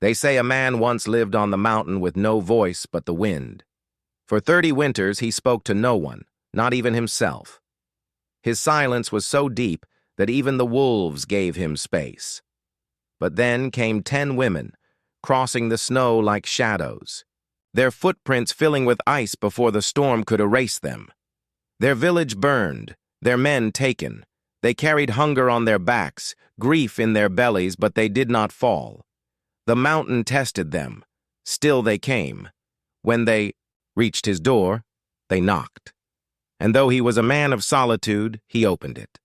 They say a man once lived on the mountain with no voice but the wind. For 30 winters he spoke to no one, not even himself. His silence was so deep that even the wolves gave him space. But then came 10 women, crossing the snow like shadows, their footprints filling with ice before the storm could erase them. Their village burned, their men taken. They carried hunger on their backs, grief in their bellies, but they did not fall. The mountain tested them. Still they came. When they reached his door, they knocked. And though he was a man of solitude, he opened it.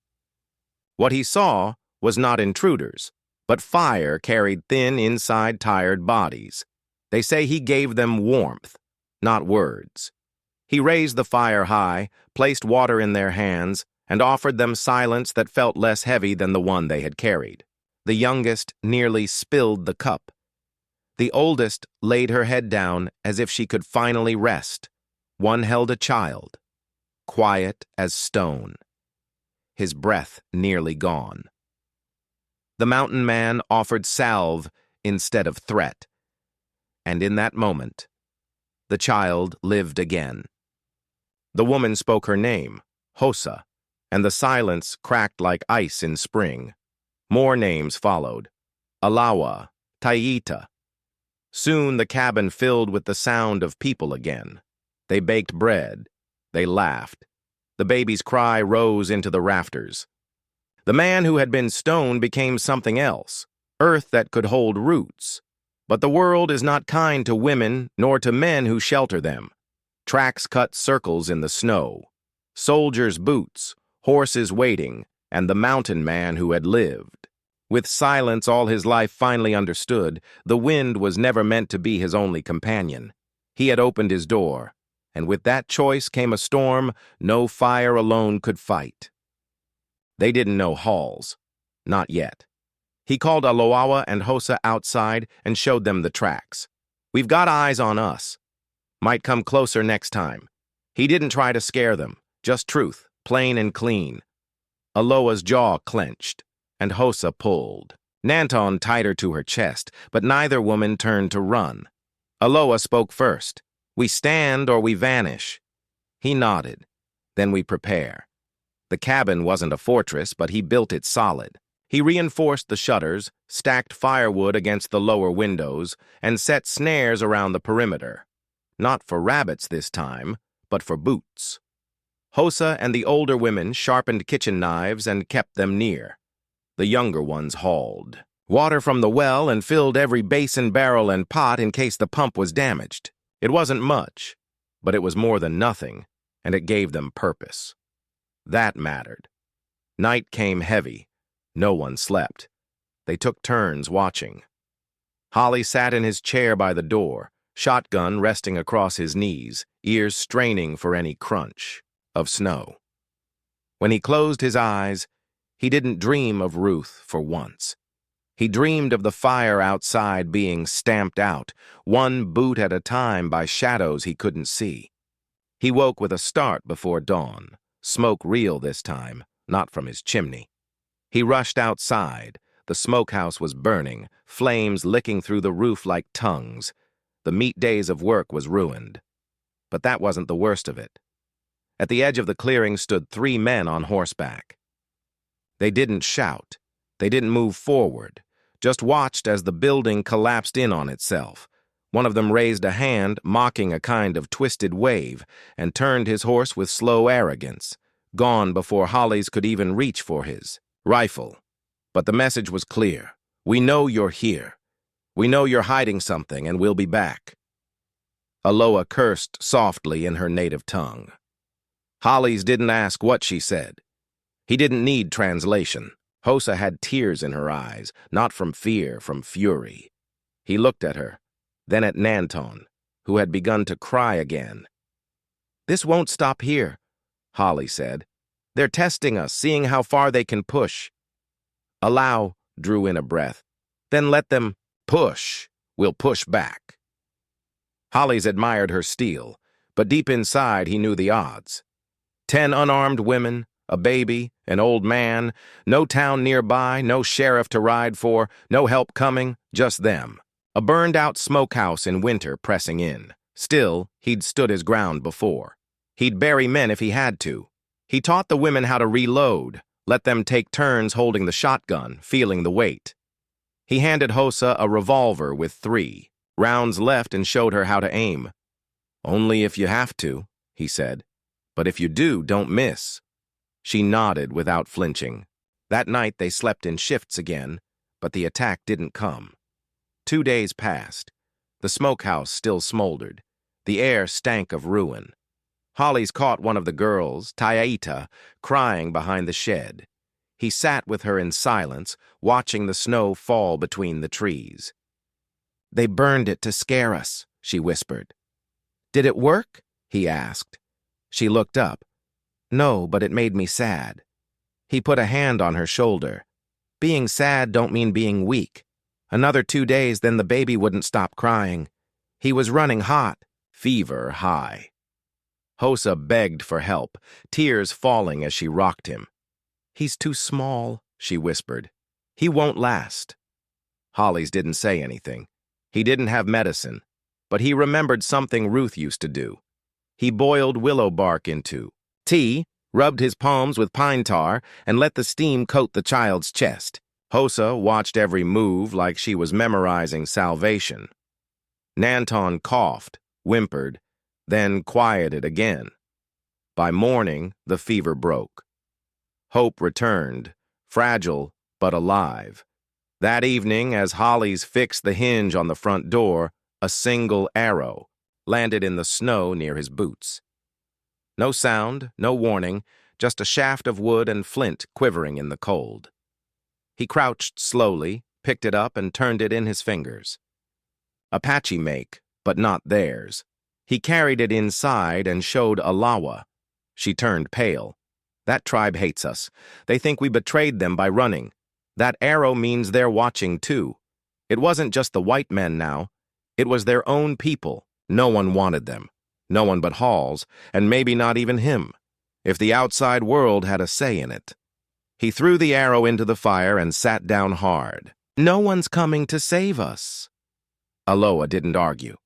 What he saw was not intruders, but fire carried thin inside tired bodies. They say he gave them warmth, not words. He raised the fire high, placed water in their hands, and offered them silence that felt less heavy than the one they had carried. The youngest nearly spilled the cup. The oldest laid her head down as if she could finally rest. One held a child, quiet as stone, his breath nearly gone. The mountain man offered salve instead of threat, and in that moment, the child lived again. The woman spoke her name, Hosa, and the silence cracked like ice in spring. More names followed, Alawa, Taita. Soon the cabin filled with the sound of people again. They baked bread. They laughed. The baby's cry rose into the rafters. The man who had been stone became something else, earth that could hold roots. But the world is not kind to women nor to men who shelter them. Tracks cut circles in the snow. Soldiers' boots, horses waiting, and the mountain man who had lived. With silence all his life finally understood, the wind was never meant to be his only companion. He had opened his door, and with that choice came a storm no fire alone could fight. They didn't know Halls. Not yet. He called Aloawa and Hosa outside and showed them the tracks. We've got eyes on us. Might come closer next time. He didn't try to scare them, just truth, plain and clean. Aloa's jaw clenched, and Hosa pulled. Nanton tied her to her chest, but neither woman turned to run. Aloa spoke first. We stand or we vanish. He nodded. Then we prepare. The cabin wasn't a fortress, but he built it solid. He reinforced the shutters, stacked firewood against the lower windows, and set snares around the perimeter. Not for rabbits this time, but for boots. Hosa and the older women sharpened kitchen knives and kept them near. The younger ones hauled water from the well and filled every basin, barrel, and pot in case the pump was damaged. It wasn't much, but it was more than nothing, and it gave them purpose. That mattered. Night came heavy. No one slept. They took turns watching. Holly sat in his chair by the door, shotgun resting across his knees, ears straining for any crunch of snow. When he closed his eyes, he didn't dream of Ruth for once. He dreamed of the fire outside being stamped out, one boot at a time by shadows he couldn't see. He woke with a start before dawn, smoke real this time, not from his chimney. He rushed outside. The smokehouse was burning, flames licking through the roof like tongues. The meat days of work was ruined. But that wasn't the worst of it. At the edge of the clearing stood 3 men on horseback. They didn't shout. They didn't move forward, just watched as the building collapsed in on itself. One of them raised a hand, mocking a kind of twisted wave, and turned his horse with slow arrogance, gone before Holly's could even reach for his rifle. But the message was clear. We know you're here. We know you're hiding something, and we'll be back. Aloa cursed softly in her native tongue. Holly's didn't ask what she said. He didn't need translation. Hosa had tears in her eyes, not from fear, from fury. He looked at her, then at Nanton, who had begun to cry again. "This won't stop here," Holly said. "They're testing us, seeing how far they can push." Allow drew in a breath. "Then let them push. We'll push back." Holly's admired her steel, but deep inside he knew the odds. 10 unarmed women, a baby, an old man, no town nearby, no sheriff to ride for, no help coming, just them. A burned-out smokehouse in winter pressing in. Still, he'd stood his ground before. He'd bury men if he had to. He taught the women how to reload, let them take turns holding the shotgun, feeling the weight. He handed Hosa a revolver with 3 rounds left and showed her how to aim. "Only if you have to," he said. "But if you do, don't miss." She nodded without flinching. That night they slept in shifts again, but the attack didn't come. 2 days passed. The smokehouse still smoldered. The air stank of ruin. Hollis caught one of the girls, Tayaita, crying behind the shed. He sat with her in silence, watching the snow fall between the trees. "They burned it to scare us," she whispered. "Did it work?" he asked. She looked up. "No, but it made me sad." He put a hand on her shoulder. "Being sad don't mean being weak. Another 2 days, then the baby wouldn't stop crying. He was running hot, fever high." Hosa begged for help, tears falling as she rocked him. "He's too small," she whispered. "He won't last." Hollis didn't say anything. He didn't have medicine, but he remembered something Ruth used to do. He boiled willow bark into tea, rubbed his palms with pine tar, and let the steam coat the child's chest. Hosa watched every move like she was memorizing salvation. Nanton coughed, whimpered, then quieted again. By morning, the fever broke. Hope returned, fragile but alive. That evening, as Hollis fixed the hinge on the front door, a single arrow landed in the snow near his boots. No sound, no warning, just a shaft of wood and flint quivering in the cold. He crouched slowly, picked it up, and turned it in his fingers. Apache make, but not theirs. He carried it inside and showed Alawa. She turned pale. "That tribe hates us. They think we betrayed them by running. That arrow means they're watching too. It wasn't just the white men now. It was their own people. No one wanted them. No one but Halls, and maybe not even him, if the outside world had a say in it." He threw the arrow into the fire and sat down hard. "No one's coming to save us." Aloha didn't argue.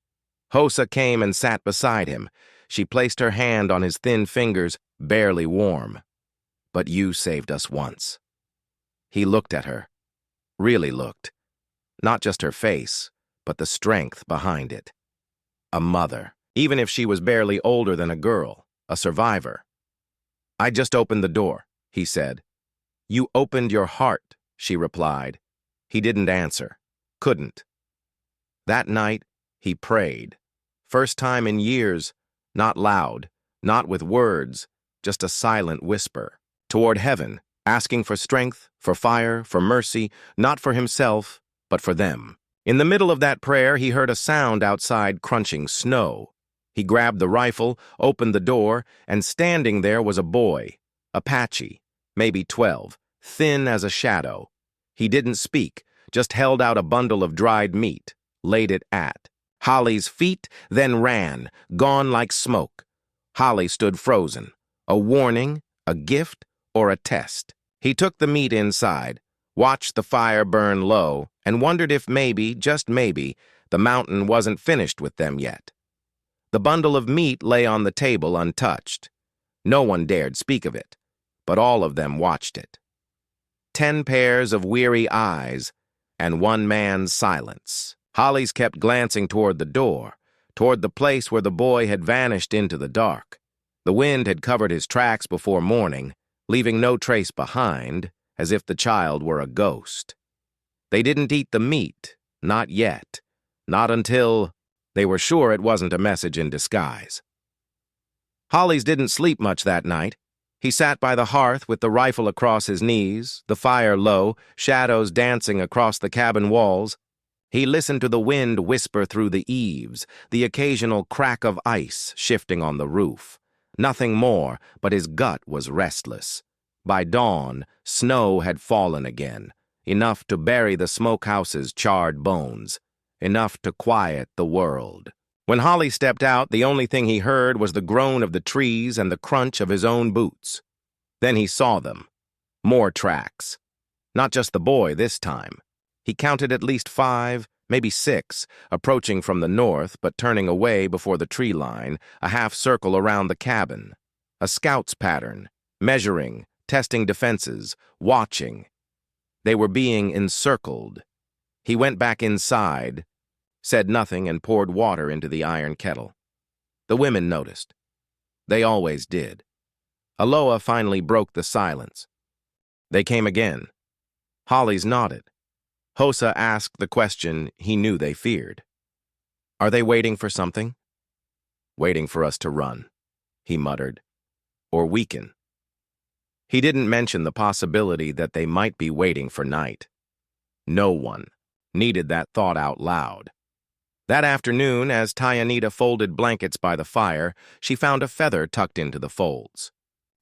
Hosa came and sat beside him. She placed her hand on his thin fingers, barely warm. "But you saved us once." He looked at her. Really looked. Not just her face, but the strength behind it. A mother, even if she was barely older than a girl, a survivor. "I just opened the door," he said. "You opened your heart," she replied. He didn't answer. Couldn't. That night, he prayed. First time in years, not loud, not with words, just a silent whisper. Toward heaven, asking for strength, for fire, for mercy, not for himself, but for them. In the middle of that prayer, he heard a sound outside crunching snow. He grabbed the rifle, opened the door, and standing there was a boy, Apache, maybe 12, thin as a shadow. He didn't speak, just held out a bundle of dried meat, laid it at Holly's feet, then ran, gone like smoke. Holly stood frozen. A warning, a gift, or a test. He took the meat inside, watched the fire burn low, and wondered if maybe, just maybe, the mountain wasn't finished with them yet. The bundle of meat lay on the table untouched. No one dared speak of it, but all of them watched it. 10 pairs of weary eyes, and one man's silence. Hollis kept glancing toward the door, toward the place where the boy had vanished into the dark. The wind had covered his tracks before morning, leaving no trace behind, as if the child were a ghost. They didn't eat the meat, not yet, not until they were sure it wasn't a message in disguise. Hollis didn't sleep much that night. He sat by the hearth with the rifle across his knees, the fire low, shadows dancing across the cabin walls. He listened to the wind whisper through the eaves, the occasional crack of ice shifting on the roof. Nothing more, but his gut was restless. By dawn, snow had fallen again, enough to bury the smokehouse's charred bones, enough to quiet the world. When Holly stepped out, the only thing he heard was the groan of the trees and the crunch of his own boots. Then he saw them. More tracks. Not just the boy this time. He counted at least 5, maybe 6, approaching from the north but turning away before the tree line, a half circle around the cabin. A scout's pattern, measuring, testing defenses, watching. They were being encircled. He went back inside, said nothing, and poured water into the iron kettle. The women noticed. They always did. Aloha finally broke the silence. They came again. Hollies nodded. Hosa asked the question he knew they feared. Are they waiting for something? Waiting for us to run, he muttered. Or weaken. He didn't mention the possibility that they might be waiting for night. No one needed that thought out loud. That afternoon, as Tayanita folded blankets by the fire, she found a feather tucked into the folds.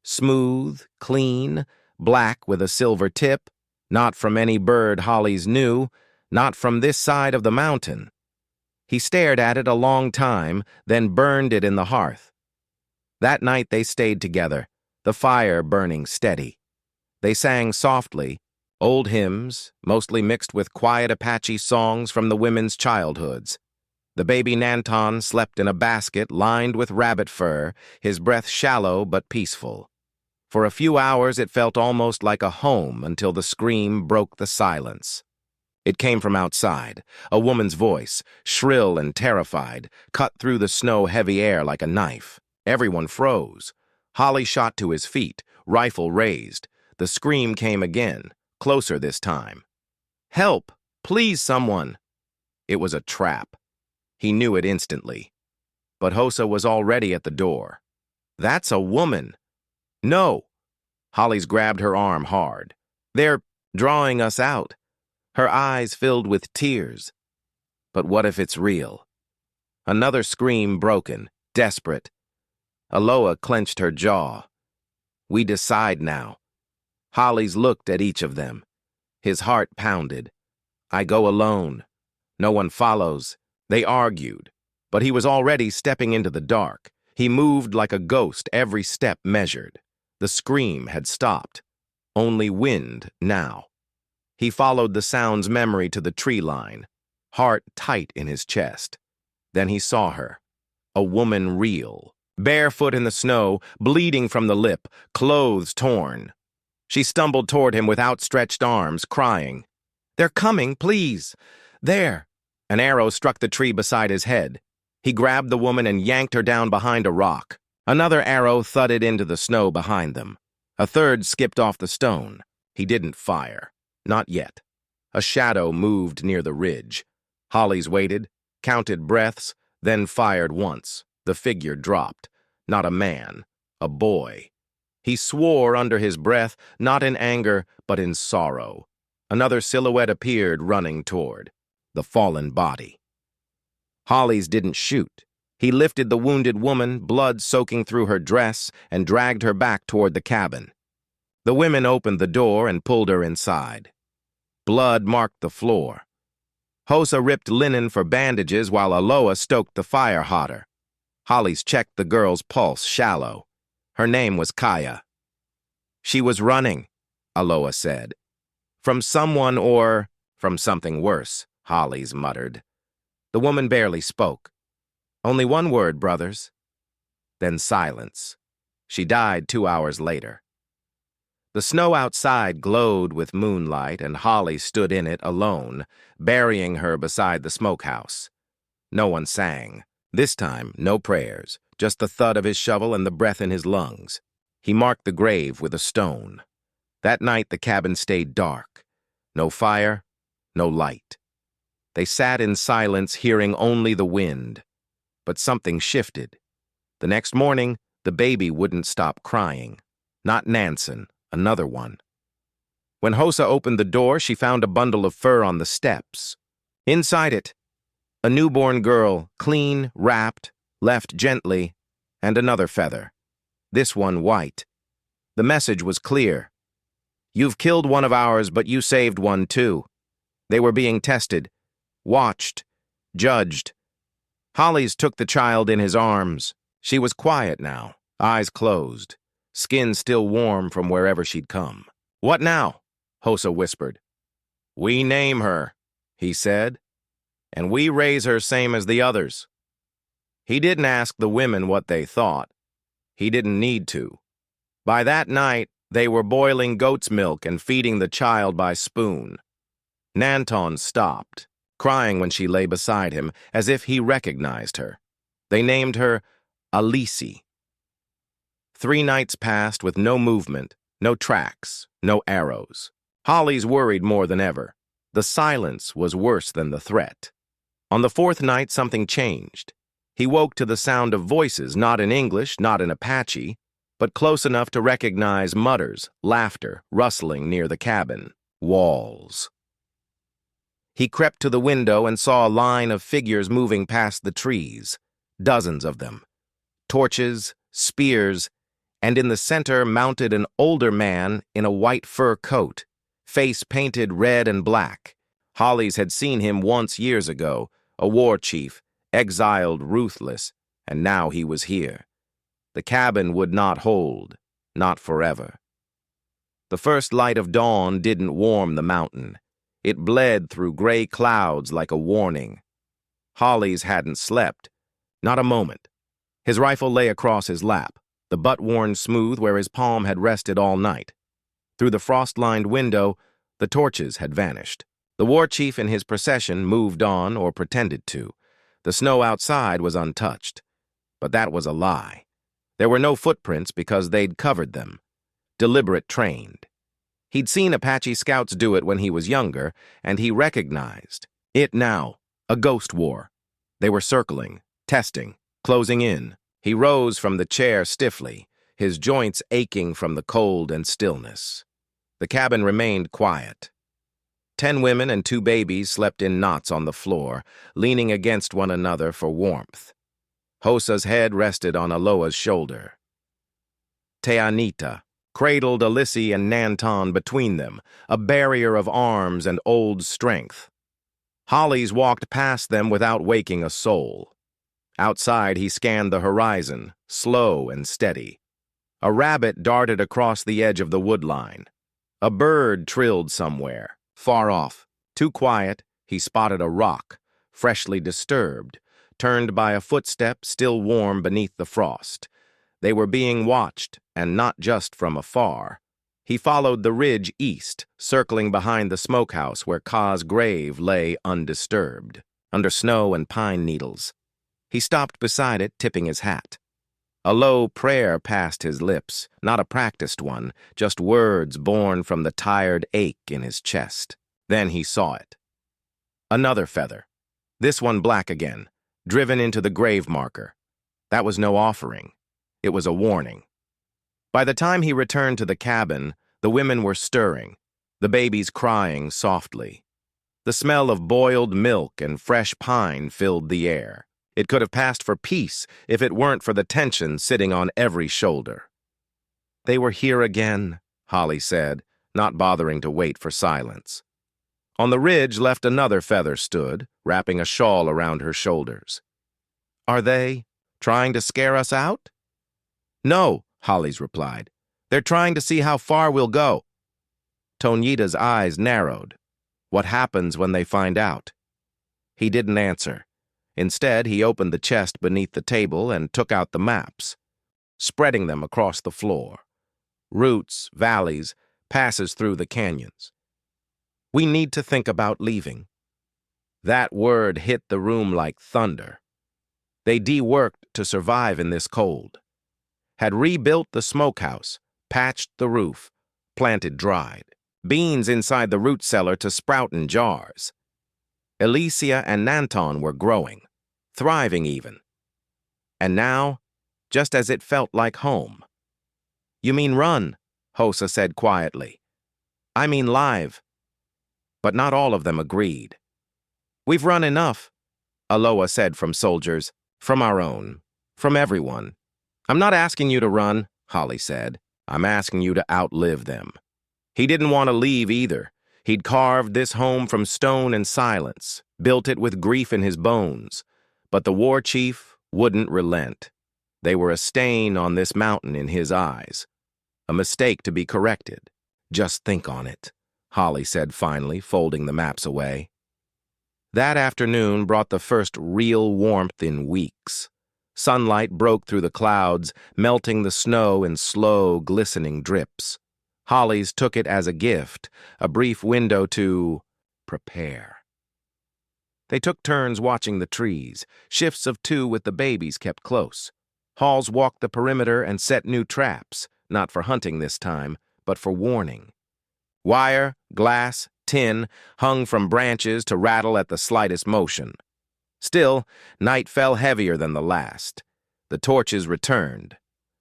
Smooth, clean, black with a silver tip, not from any bird Hollies knew, not from this side of the mountain. He stared at it a long time, then burned it in the hearth. That night they stayed together, the fire burning steady. They sang softly, old hymns, mostly mixed with quiet Apache songs from the women's childhoods. The baby Nanton slept in a basket lined with rabbit fur, his breath shallow but peaceful. For a few hours it felt almost like a home until the scream broke the silence. It came from outside, a woman's voice, shrill and terrified, cut through the snow-heavy air like a knife. Everyone froze. Holly shot to his feet, rifle raised. The scream came again, closer this time. Help! Please, someone! It was a trap. He knew it instantly. But Hosa was already at the door. That's a woman. No! Hollies grabbed her arm hard. They're drawing us out. Her eyes filled with tears. But what if it's real? Another scream broken, desperate. Aloha clenched her jaw. We decide now. Hollies looked at each of them. His heart pounded. I go alone. No one follows. They argued. But he was already stepping into the dark. He moved like a ghost, every step measured. The scream had stopped. Only wind now. He followed the sound's memory to the tree line, heart tight in his chest. Then he saw her. A woman real. Barefoot in the snow, bleeding from the lip, clothes torn. She stumbled toward him with outstretched arms, crying. They're coming, please. There. An arrow struck the tree beside his head. He grabbed the woman and yanked her down behind a rock. Another arrow thudded into the snow behind them. A third skipped off the stone. He didn't fire. Not yet. A shadow moved near the ridge. Hollies waited, counted breaths, then fired once. The figure dropped. Not a man, a boy. He swore under his breath, not in anger, but in sorrow. Another silhouette appeared, running toward the fallen body. Hollies didn't shoot. He lifted the wounded woman, blood soaking through her dress, and dragged her back toward the cabin. The women opened the door and pulled her inside. Blood marked the floor. Hosa ripped linen for bandages while Aloha stoked the fire hotter. Hollies checked the girl's pulse shallow. Her name was Kaya. She was running, Aloha said. From someone or from something worse, Hollies muttered. The woman barely spoke. Only one word, brothers. Then silence. She died 2 hours later. The snow outside glowed with moonlight, and Holly stood in it alone, burying her beside the smokehouse. No one sang. This time, no prayers, just the thud of his shovel and the breath in his lungs. He marked the grave with a stone. That night the cabin stayed dark. No fire, no light. They sat in silence, hearing only the wind. But something shifted. The next morning, the baby wouldn't stop crying. Not Nansen, another one. When Hosa opened the door, she found a bundle of fur on the steps. Inside it, a newborn girl, clean, wrapped, left gently, and another feather. This one white. The message was clear. You've killed one of ours, but you saved one too. They were being tested, watched, judged. Hollies took the child in his arms. She was quiet now, eyes closed, skin still warm from wherever she'd come. What now? Hosa whispered. We name her, he said. and we raise her same as the others. He didn't ask the women what they thought. He didn't need to. By that night, they were boiling goat's milk and feeding the child by spoon. Nanton stopped, crying when she lay beside him, as if he recognized her. They named her Alice. 3 nights passed with no movement, no tracks, no arrows. Holly's worried more than ever. The silence was worse than the threat. On the 4th night, something changed. He woke to the sound of voices, not in English, not in Apache, but close enough to recognize mutters, laughter, rustling near the cabin. Walls. He crept to the window and saw a line of figures moving past the trees, dozens of them. Torches, spears, and in the center mounted an older man in a white fur coat, face painted red and black. Holly's had seen him once years ago, a war chief, exiled, ruthless, and now he was here. The cabin would not hold, not forever. The first light of dawn didn't warm the mountain. It bled through gray clouds like a warning. Holly's hadn't slept, not a moment. His rifle lay across his lap, the butt worn smooth where his palm had rested all night. Through the frost-lined window, the torches had vanished. The war chief and his procession moved on or pretended to. The snow outside was untouched. But that was a lie. There were no footprints because they'd covered them. Deliberate trained. He'd seen Apache scouts do it when he was younger, and he recognized it now, a ghost war. They were circling, testing, closing in. He rose from the chair stiffly, his joints aching from the cold and stillness. The cabin remained quiet. 10 women and 2 babies slept in knots on the floor, leaning against one another for warmth. Hosa's head rested on Aloa's shoulder. Teanita cradled Alice and Nanton between them, a barrier of arms and old strength. Holly's walked past them without waking a soul. Outside, he scanned the horizon, slow and steady. A rabbit darted across the edge of the woodline. A bird trilled somewhere, far off. Too quiet, he spotted a rock, freshly disturbed, turned by a footstep still warm beneath the frost. They were being watched, and not just from afar. He followed the ridge east, circling behind the smokehouse where Ka's grave lay undisturbed, under snow and pine needles. He stopped beside it, tipping his hat. A low prayer passed his lips, not a practiced one, just words born from the tired ache in his chest. Then he saw it. Another feather, this one black again, driven into the grave marker. That was no offering. It was a warning. By the time he returned to the cabin, the women were stirring, the babies crying softly. The smell of boiled milk and fresh pine filled the air. It could have passed for peace if it weren't for the tension sitting on every shoulder. They were here again, Holly said, not bothering to wait for silence. On the ridge left another feather stood, wrapping a shawl around her shoulders. Are they trying to scare us out? No, Holly's replied. They're trying to see how far we'll go. Tonita's eyes narrowed. What happens when they find out? He didn't answer. Instead, he opened the chest beneath the table and took out the maps, spreading them across the floor. Routes, valleys, passes through the canyons. We need to think about leaving. That word hit the room like thunder. They de-worked to survive in this cold. Had rebuilt the smokehouse, patched the roof, planted dried beans inside the root cellar to sprout in jars. Alicia and Nanton were growing, thriving even. And now, just as it felt like home. You mean run, Hosa said quietly. I mean live. But not all of them agreed. We've run enough, Aloa said from soldiers, from our own, from everyone. I'm not asking you to run, Holly said. I'm asking you to outlive them. He didn't want to leave either. He'd carved this home from stone and silence, built it with grief in his bones. But the war chief wouldn't relent. They were a stain on this mountain in his eyes. A mistake to be corrected. Just think on it, Holly said finally, folding the maps away. That afternoon brought the first real warmth in weeks. Sunlight broke through the clouds, melting the snow in slow, glistening drips. Hollies took it as a gift, a brief window to prepare. They took turns watching the trees, shifts of two with the babies kept close. Halls walked the perimeter and set new traps, not for hunting this time, but for warning. Wire, glass, tin hung from branches to rattle at the slightest motion. Still, night fell heavier than the last. The torches returned.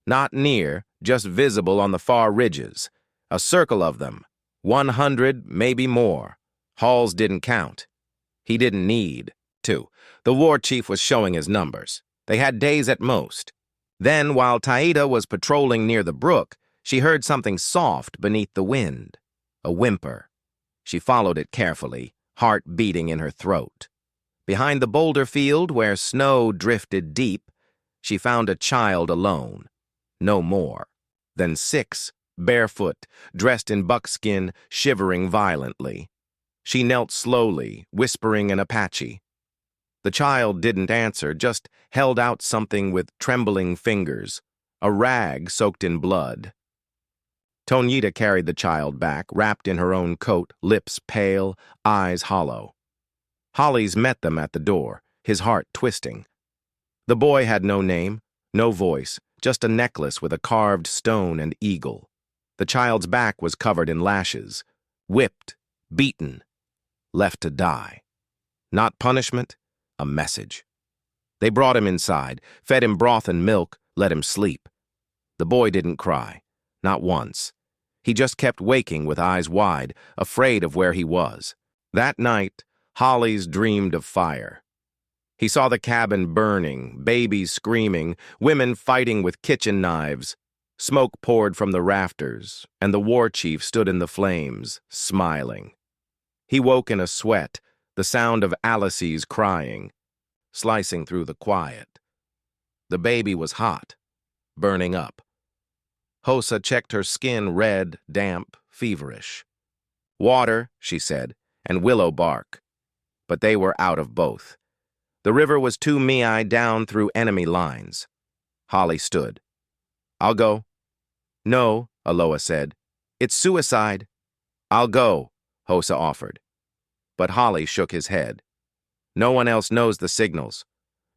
Not near, just visible on the far ridges. A circle of them. 100, maybe more. Halls didn't count. He didn't need to. The war chief was showing his numbers. They had days at most. Then, while Taida was patrolling near the brook, she heard something soft beneath the wind. A whimper. She followed it carefully, heart beating in her throat. Behind the boulder field, where snow drifted deep, she found a child alone. No more. Then 6, barefoot, dressed in buckskin, shivering violently. She knelt slowly, whispering in Apache. The child didn't answer, just held out something with trembling fingers, a rag soaked in blood. Tonita carried the child back, wrapped in her own coat, lips pale, eyes hollow. Hollies met them at the door, his heart twisting. The boy had no name, no voice, just a necklace with a carved stone and eagle. The child's back was covered in lashes, whipped, beaten, left to die. Not punishment, a message. They brought him inside, fed him broth and milk, let him sleep. The boy didn't cry, not once. He just kept waking with eyes wide, afraid of where he was. That night, Hollies dreamed of fire. He saw the cabin burning, babies screaming, women fighting with kitchen knives. Smoke poured from the rafters, and the war chief stood in the flames, smiling. He woke in a sweat, the sound of Alice's crying, slicing through the quiet. The baby was hot, burning up. Hosa checked her skin red, damp, feverish. Water, she said, and willow bark. But they were out of both. The river was 2 mi down through enemy lines. Holly stood. I'll go. No, Aloha said. It's suicide. I'll go, Hosa offered. But Holly shook his head. No one else knows the signals.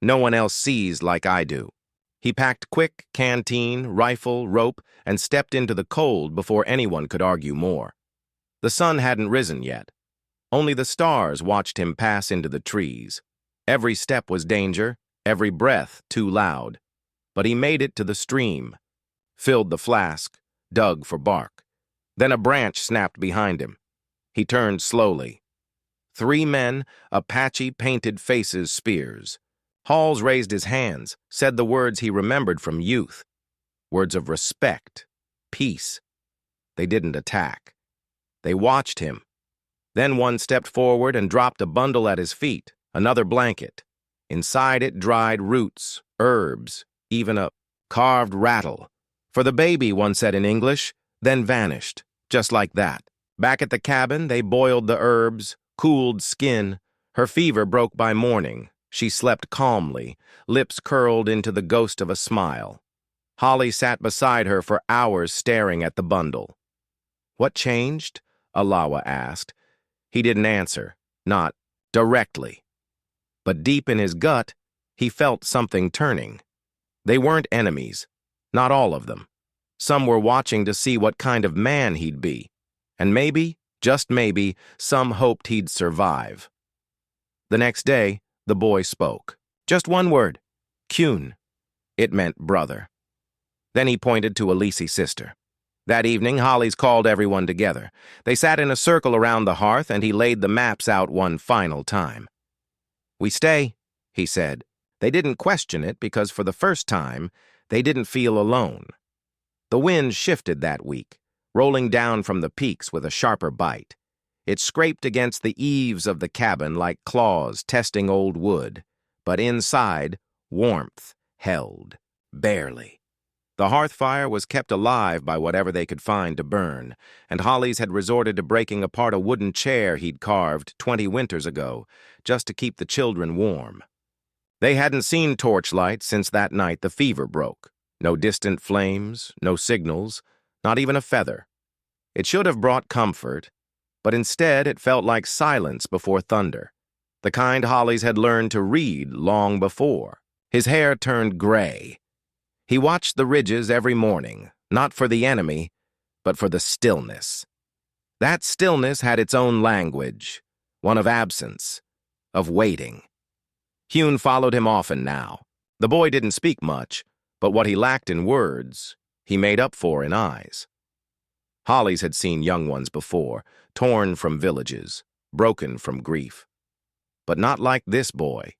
No one else sees like I do. He packed quick, canteen, rifle, rope, and stepped into the cold before anyone could argue more. The sun hadn't risen yet. Only the stars watched him pass into the trees. Every step was danger, every breath too loud. But he made it to the stream, filled the flask, dug for bark. Then a branch snapped behind him. He turned slowly. 3 men, Apache painted faces spears. Halls raised his hands, said the words he remembered from youth. Words of respect, peace. They didn't attack. They watched him. Then one stepped forward and dropped a bundle at his feet, another blanket. Inside it dried roots, herbs, even a carved rattle. For the baby, one said in English, then vanished, just like that. Back at the cabin, they boiled the herbs, cooled skin. Her fever broke by morning. She slept calmly, lips curled into the ghost of a smile. Holly sat beside her for hours staring at the bundle. What changed? Alawa asked. He didn't answer, not directly. But deep in his gut, he felt something turning. They weren't enemies, not all of them. Some were watching to see what kind of man he'd be. And maybe, just maybe, some hoped he'd survive. The next day, the boy spoke. Just one word, Kyun. It meant brother. Then he pointed to Alisi's sister. That evening, Hollies called everyone together. They sat in a circle around the hearth, and he laid the maps out one final time. We stay, he said. They didn't question it because for the first time, they didn't feel alone. The wind shifted that week, rolling down from the peaks with a sharper bite. It scraped against the eaves of the cabin like claws testing old wood, but inside, warmth held, barely. The hearth fire was kept alive by whatever they could find to burn, and Hollies had resorted to breaking apart a wooden chair he'd carved 20 winters ago, just to keep the children warm. They hadn't seen torchlight since that night the fever broke. No distant flames, no signals, not even a feather. It should have brought comfort, but instead it felt like silence before thunder, the kind Hollies had learned to read long before. His hair turned gray. He watched the ridges every morning, not for the enemy, but for the stillness. That stillness had its own language, one of absence, of waiting. Hune followed him often now. The boy didn't speak much, but what he lacked in words, he made up for in eyes. Hollies had seen young ones before, torn from villages, broken from grief. But not like this boy.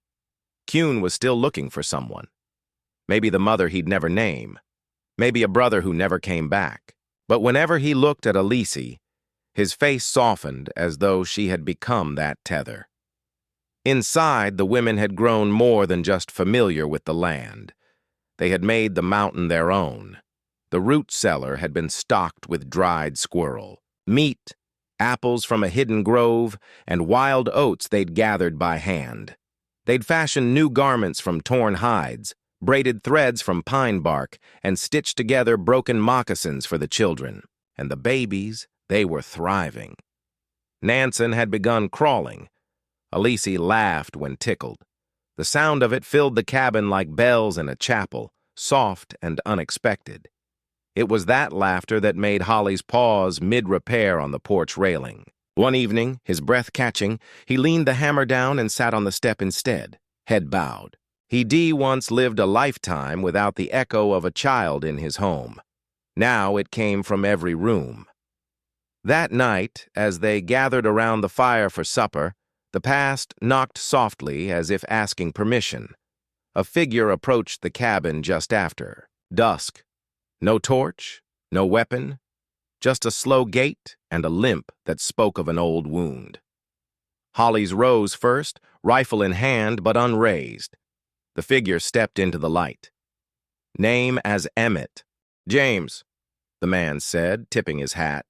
Hune was still looking for someone. Maybe the mother he'd never name. Maybe a brother who never came back. But whenever he looked at Elise, his face softened as though she had become that tether. Inside, the women had grown more than just familiar with the land. They had made the mountain their own. The root cellar had been stocked with dried squirrel, meat, apples from a hidden grove, and wild oats they'd gathered by hand. They'd fashioned new garments from torn hides, braided threads from pine bark, and stitched together broken moccasins for the children. And the babies, they were thriving. Nansen had begun crawling. Elise laughed when tickled. The sound of it filled the cabin like bells in a chapel, soft and unexpected. It was that laughter that made Hollies pause mid-repair on the porch railing. One evening, his breath catching, he leaned the hammer down and sat on the step instead, head bowed. He'd once lived a lifetime without the echo of a child in his home. Now it came from every room. That night, as they gathered around the fire for supper, the past knocked softly as if asking permission. A figure approached the cabin just after. Dusk. No torch, no weapon, just a slow gait and a limp that spoke of an old wound. Hollies rose first, rifle in hand but unraised. The figure stepped into the light. Name as Emmett. James, the man said, tipping his hat.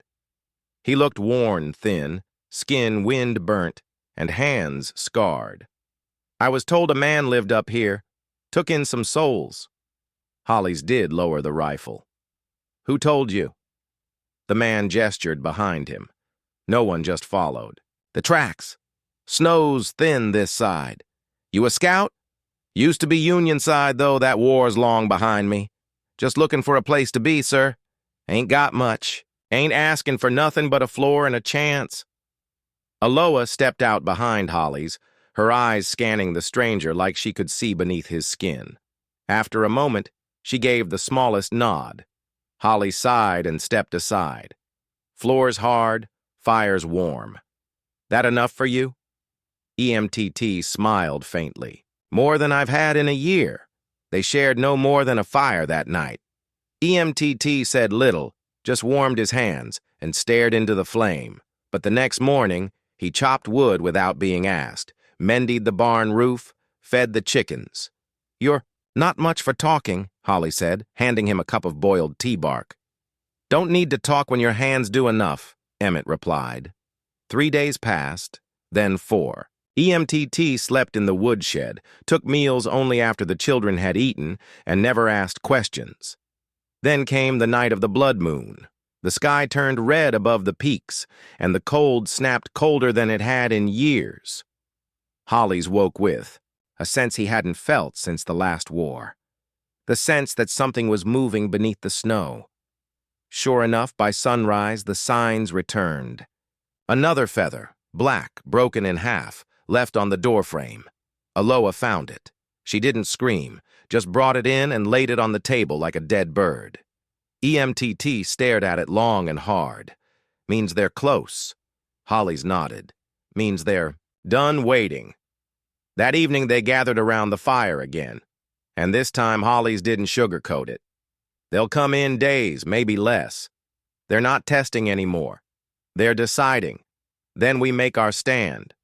He looked worn thin, skin wind-burnt, and hands scarred. I was told a man lived up here, took in some souls. Hollies did lower the rifle. Who told you? The man gestured behind him. No one just followed. The tracks. Snow's thin this side. You a scout? Used to be Union side, though that war's long behind me. Just looking for a place to be, sir. Ain't got much. Ain't asking for nothing but a floor and a chance. Aloha stepped out behind Hollies, her eyes scanning the stranger like she could see beneath his skin. After a moment, she gave the smallest nod. Holly sighed and stepped aside. Floor's hard, fire's warm. That enough for you? EMTT smiled faintly. More than I've had in a year. They shared no more than a fire that night. EMTT said little, just warmed his hands and stared into the flame. But the next morning, he chopped wood without being asked, mended the barn roof, fed the chickens. You're not much for talking, Holly said, handing him a cup of boiled tea bark. Don't need to talk when your hands do enough, Emmett replied. 3 days passed, then 4. EMTT slept in the woodshed, took meals only after the children had eaten, and never asked questions. Then came the night of the blood moon. The sky turned red above the peaks, and the cold snapped colder than it had in years. Hollies woke with a sense he hadn't felt since the last war. The sense that something was moving beneath the snow. Sure enough, by sunrise, the signs returned. Another feather, black, broken in half, left on the doorframe. Aloha found it. She didn't scream, just brought it in and laid it on the table like a dead bird. EMTT stared at it long and hard. Means they're close. Hollies nodded. Means they're done waiting. That evening they gathered around the fire again. And this time Hollies didn't sugarcoat it. They'll come in days, maybe less. They're not testing anymore. They're deciding. Then we make our stand.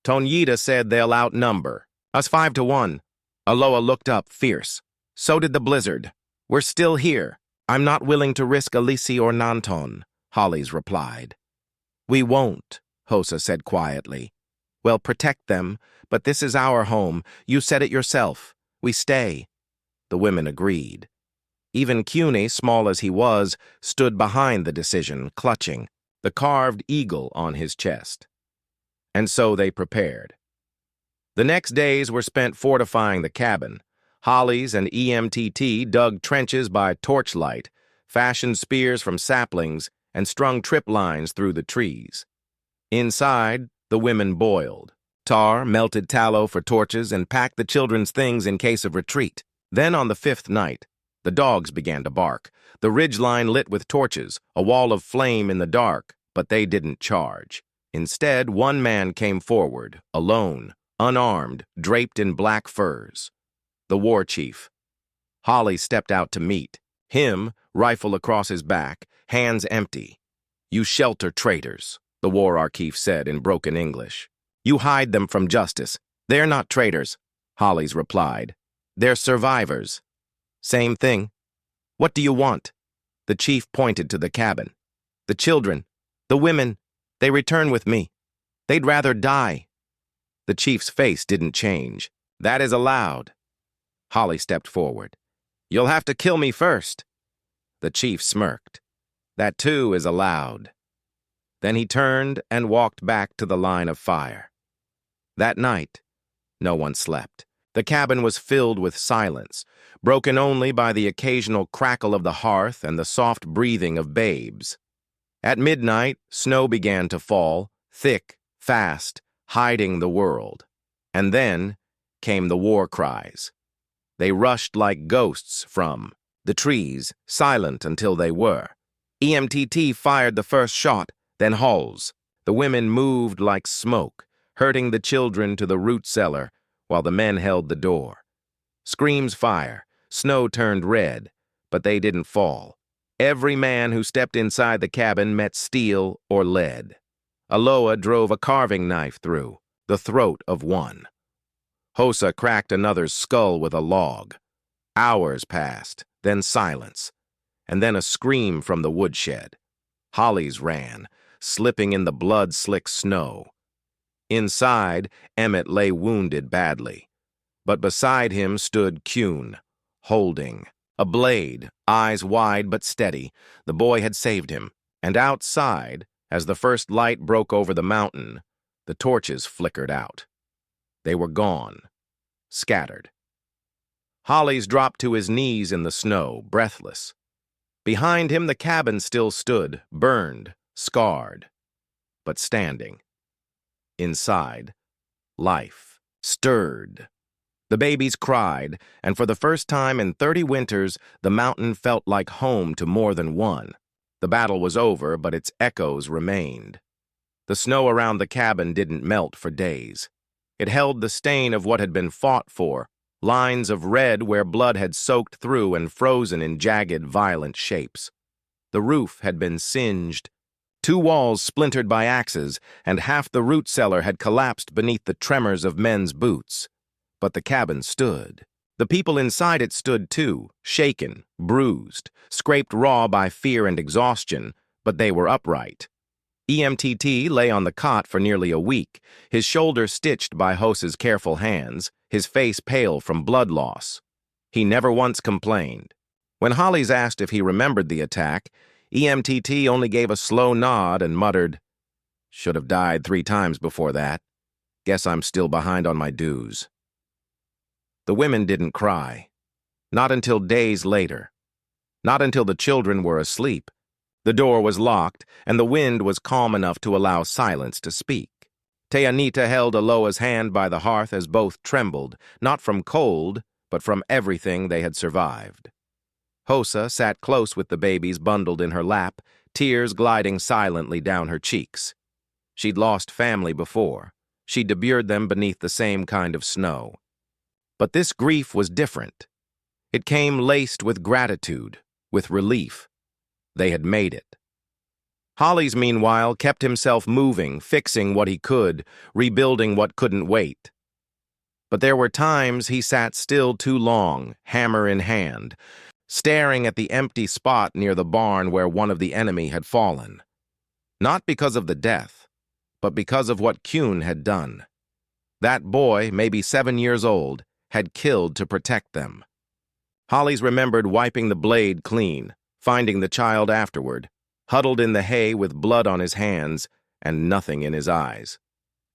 Tonyita said they'll outnumber. Us 5-1. Aloha looked up, fierce. So did the blizzard. We're still here. I'm not willing to risk Elise or Nanton, Hollies replied. We won't, Hosa said quietly. Well, protect them, but this is our home. You said it yourself. We stay. The women agreed. Even Cuny, small as he was, stood behind the decision, clutching, the carved eagle on his chest. And so they prepared. The next days were spent fortifying the cabin. Hollies and EMTT dug trenches by torchlight, fashioned spears from saplings, and strung trip lines through the trees. Inside, the women boiled. Tar, melted tallow for torches, and packed the children's things in case of retreat. Then on the 5th night, the dogs began to bark. The ridgeline lit with torches, a wall of flame in the dark, but they didn't charge. Instead, one man came forward, alone, unarmed, draped in black furs. The war chief. Holly stepped out to meet. Him, rifle across his back, hands empty. You shelter traitors, the war archive said in broken English. You hide them from justice. They're not traitors, Hollies replied. They're survivors. Same thing. What do you want? The chief pointed to the cabin. The children, the women, they return with me. They'd rather die. The chief's face didn't change. That is allowed. Holly stepped forward. You'll have to kill me first. The chief smirked. That too is allowed. Then he turned and walked back to the line of fire. That night, no one slept. The cabin was filled with silence, broken only by the occasional crackle of the hearth and the soft breathing of babes. At midnight, snow began to fall, thick, fast, hiding the world. And then came the war cries. They rushed like ghosts from the trees, silent until they were. EMTT fired the first shot, then Hulls. The women moved like smoke, herding the children to the root cellar, while the men held the door. Screams fire, snow turned red, but they didn't fall. Every man who stepped inside the cabin met steel or lead. Aloa drove a carving knife through the throat of one. Hosa cracked another's skull with a log. Hours passed, then silence, and then a scream from the woodshed. Hollies ran, slipping in the blood-slick snow. Inside, Emmett lay wounded badly, but beside him stood Kuhn, holding a blade, eyes wide but steady. The boy had saved him, and outside, as the first light broke over the mountain, the torches flickered out. They were gone, scattered. Hollies dropped to his knees in the snow, breathless. Behind him the cabin still stood, burned, scarred, but standing. Inside, life stirred. The babies cried, and for the first time in 30 winters, the mountain felt like home to more than one. The battle was over, but its echoes remained. The snow around the cabin didn't melt for days. It held the stain of what had been fought for, lines of red where blood had soaked through and frozen in jagged, violent shapes. The roof had been singed. 2 walls splintered by axes, and half the root cellar had collapsed beneath the tremors of men's boots. But the cabin stood. The people inside it stood too, shaken, bruised, scraped raw by fear and exhaustion, but they were upright. EMTT lay on the cot for nearly a week, his shoulder stitched by Hosa's careful hands, his face pale from blood loss. He never once complained. When Hollies asked if he remembered the attack, EMTT only gave a slow nod and muttered, "Should have died 3 times before that. Guess I'm still behind on my dues." The women didn't cry. Not until days later. Not until the children were asleep. The door was locked, and the wind was calm enough to allow silence to speak. Teanita held Aloa's hand by the hearth as both trembled, not from cold, but from everything they had survived. Hosa sat close with the babies bundled in her lap, tears gliding silently down her cheeks. She'd lost family before. She'd debuted them beneath the same kind of snow. But this grief was different. It came laced with gratitude, with relief. They had made it. Hollies, meanwhile, kept himself moving, fixing what he could, rebuilding what couldn't wait. But there were times he sat still too long, hammer in hand, staring at the empty spot near the barn where one of the enemy had fallen. Not because of the death, but because of what Kuhn had done. That boy, maybe 7 years old, had killed to protect them. Hollis remembered wiping the blade clean, finding the child afterward, huddled in the hay with blood on his hands and nothing in his eyes.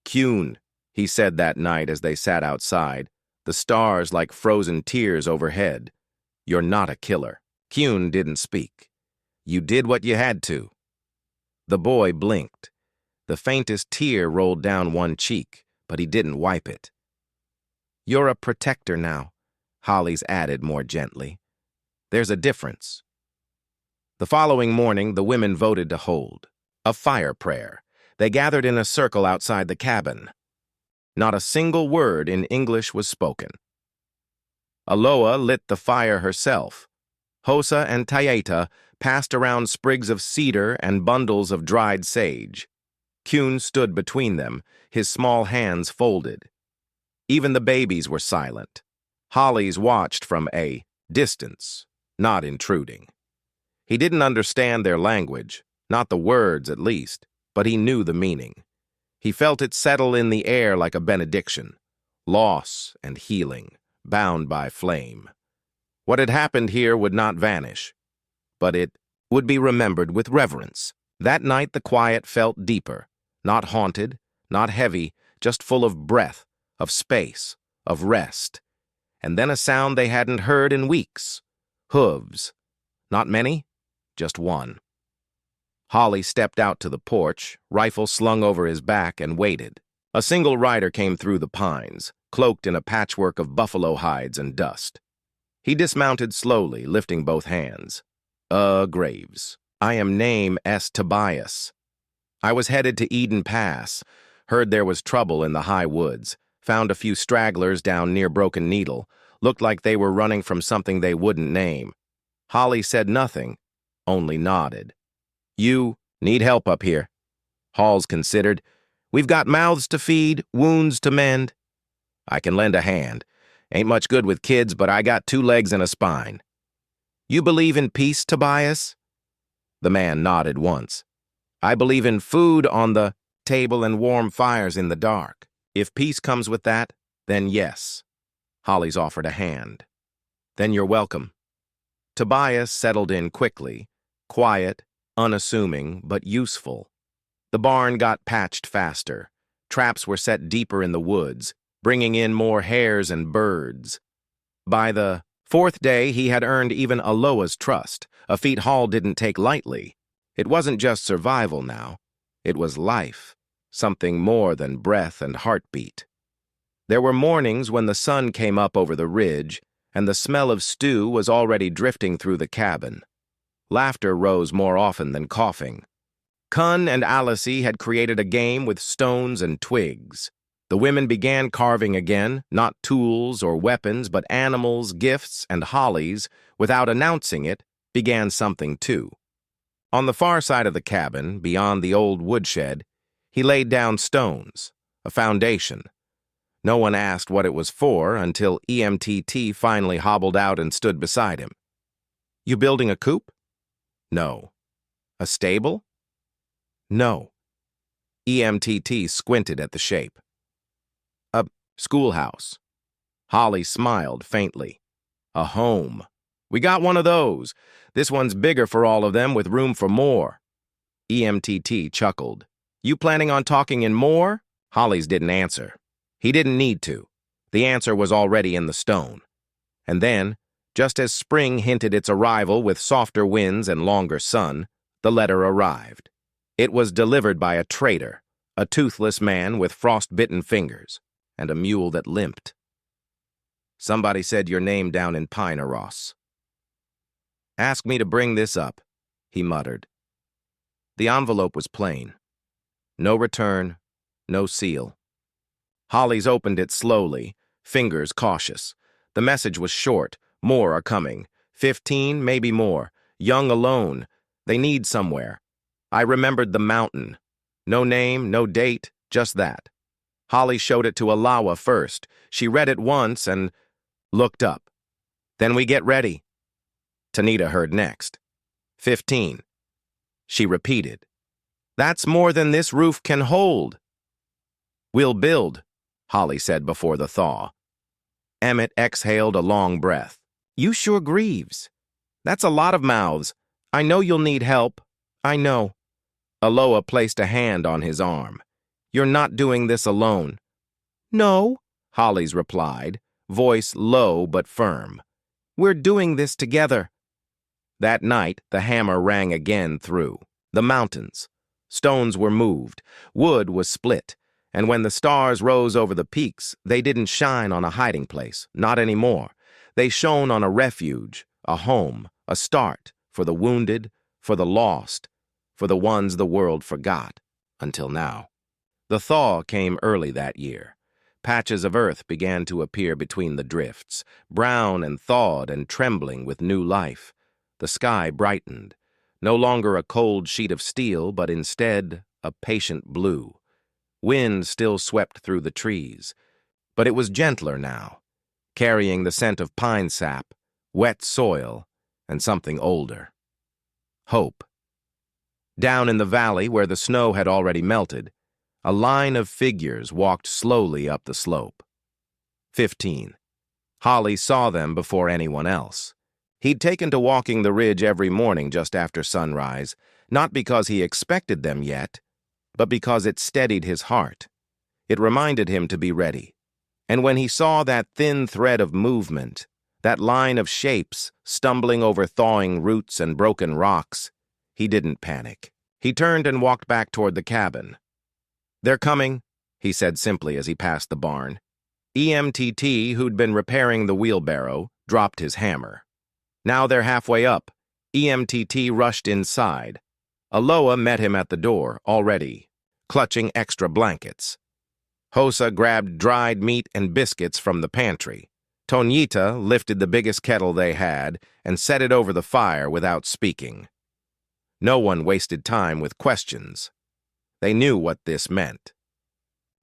"Kuhn," he said that night as they sat outside, the stars like frozen tears overhead. "You're not a killer." Kuhn didn't speak. "You did what you had to." The boy blinked. The faintest tear rolled down one cheek, but he didn't wipe it. "You're a protector now," Hollis added more gently. "There's a difference." The following morning, the women voted to hold a fire prayer. They gathered in a circle outside the cabin. Not a single word in English was spoken. Aloa lit the fire herself. Hosa and Tayeta passed around sprigs of cedar and bundles of dried sage. Kuhn stood between them, his small hands folded. Even the babies were silent. Hollis watched from a distance, not intruding. He didn't understand their language, not the words at least, but he knew the meaning. He felt it settle in the air like a benediction, loss and healing, bound by flame. What had happened here would not vanish, but it would be remembered with reverence. That night the quiet felt deeper, not haunted, not heavy, just full of breath, of space, of rest. And then a sound they hadn't heard in weeks. Hooves. Not many, just one. Holly stepped out to the porch, rifle slung over his back, and waited. A single rider came through the pines, cloaked in a patchwork of buffalo hides and dust. He dismounted slowly, lifting both hands. Graves. I am name S. Tobias. I was headed to Eden Pass, heard there was trouble in the high woods, found a few stragglers down near Broken Needle, looked like they were running from something they wouldn't name. Holly said nothing, only nodded. You need help up here. Halls considered. We've got mouths to feed, wounds to mend. I can lend a hand. Ain't much good with kids, but I got 2 legs and a spine. You believe in peace, Tobias? The man nodded once. I believe in food on the table and warm fires in the dark. If peace comes with that, then yes. Hollis offered a hand. Then you're welcome. Tobias settled in quickly, quiet, unassuming, but useful. The barn got patched faster. Traps were set deeper in the woods, bringing in more hares and birds. By the 4th day, he had earned even Aloa's trust, a feat Hall didn't take lightly. It wasn't just survival now. It was life, something more than breath and heartbeat. There were mornings when the sun came up over the ridge, and the smell of stew was already drifting through the cabin. Laughter rose more often than coughing. Kun and Alice had created a game with stones and twigs. The women began carving again, not tools or weapons, but animals, gifts, and Hollies, without announcing it, began something too. On the far side of the cabin, beyond the old woodshed, he laid down stones, a foundation. No one asked what it was for until EMTT finally hobbled out and stood beside him. You building a coop? No. A stable? No. EMTT squinted at the shape. A schoolhouse. Holly smiled faintly. A home. We got one of those. This one's bigger for all of them, with room for more. EMTT chuckled. You planning on talking in more? Hollis didn't answer. He didn't need to. The answer was already in the stone. And then, just as spring hinted its arrival with softer winds and longer sun, the letter arrived. It was delivered by a traitor, a toothless man with frost-bitten fingers, and a mule that limped. Somebody said your name down in Pine-a-Ross. Ask me to bring this up, he muttered. The envelope was plain. No return, no seal. Hollis opened it slowly, fingers cautious. The message was short. More are coming. 15, maybe more. Young alone. They need somewhere. I remembered the mountain. No name, no date, just that. Holly showed it to Alawa first. She read it once and looked up. Then we get ready. Tanita heard next. 15. She repeated. That's more than this roof can hold. We'll build, Holly said before the thaw. Emmett exhaled a long breath. You sure grieves. That's a lot of mouths. I know you'll need help. I know. Aloha placed a hand on his arm. You're not doing this alone. No, Holly's replied, voice low but firm. We're doing this together. That night, the hammer rang again through the mountains. Stones were moved, wood was split, and when the stars rose over the peaks, they didn't shine on a hiding place, not anymore. They shone on a refuge, a home, a start for the wounded, for the lost, for the ones the world forgot, until now. The thaw came early that year. Patches of earth began to appear between the drifts, brown and thawed and trembling with new life. The sky brightened, no longer a cold sheet of steel, but instead a patient blue. Wind still swept through the trees, but it was gentler now, carrying the scent of pine sap, wet soil, and something older. Hope. Down in the valley where the snow had already melted, a line of figures walked slowly up the slope. 15. Holly saw them before anyone else. He'd taken to walking the ridge every morning just after sunrise, not because he expected them yet, but because it steadied his heart. It reminded him to be ready. And when he saw that thin thread of movement, that line of shapes stumbling over thawing roots and broken rocks, he didn't panic. He turned and walked back toward the cabin. They're coming, he said simply as he passed the barn. EMTT, who'd been repairing the wheelbarrow, dropped his hammer. Now they're halfway up. EMTT rushed inside. Aloha met him at the door, already, clutching extra blankets. Hosa grabbed dried meat and biscuits from the pantry. Tonyita lifted the biggest kettle they had and set it over the fire without speaking. No one wasted time with questions. They knew what this meant.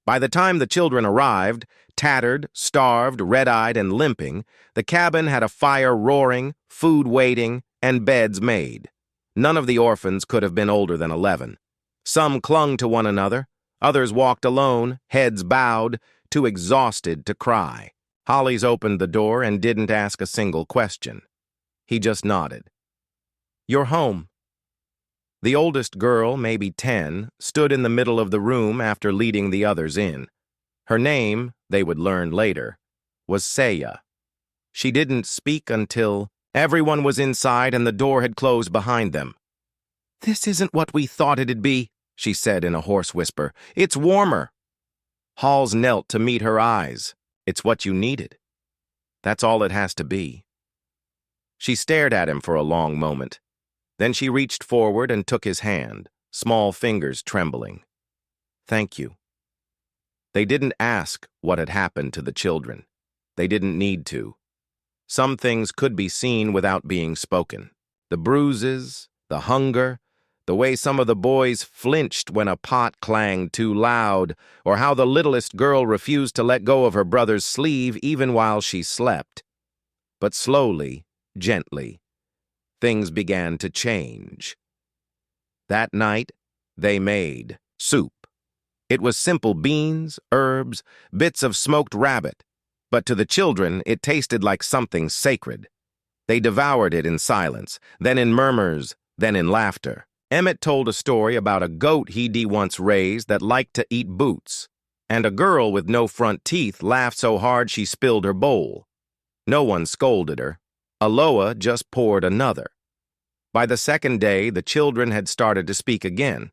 By the time the children arrived, tattered, starved, red-eyed, and limping, the cabin had a fire roaring, food waiting, and beds made. None of the orphans could have been older than 11. Some clung to one another, others walked alone, heads bowed, too exhausted to cry. Hollis opened the door and didn't ask a single question. He just nodded. You're home. The oldest girl, maybe 10, stood in the middle of the room after leading the others in. Her name, they would learn later, was Saya. She didn't speak until everyone was inside and the door had closed behind them. This isn't what we thought it'd be, she said in a hoarse whisper. It's warmer. Halls knelt to meet her eyes. It's what you needed. That's all it has to be. She stared at him for a long moment. Then she reached forward and took his hand, small fingers trembling. Thank you. They didn't ask what had happened to the children. They didn't need to. Some things could be seen without being spoken. The bruises, the hunger, the way some of the boys flinched when a pot clanged too loud, or how the littlest girl refused to let go of her brother's sleeve even while she slept. But slowly, gently, things began to change. That night, they made soup. It was simple beans, herbs, bits of smoked rabbit, but to the children it tasted like something sacred. They devoured it in silence, then in murmurs, then in laughter. Emmett told a story about a goat he'd once raised that liked to eat boots, and a girl with no front teeth laughed so hard she spilled her bowl. No one scolded her. Aloha just poured another. By the second day, the children had started to speak again.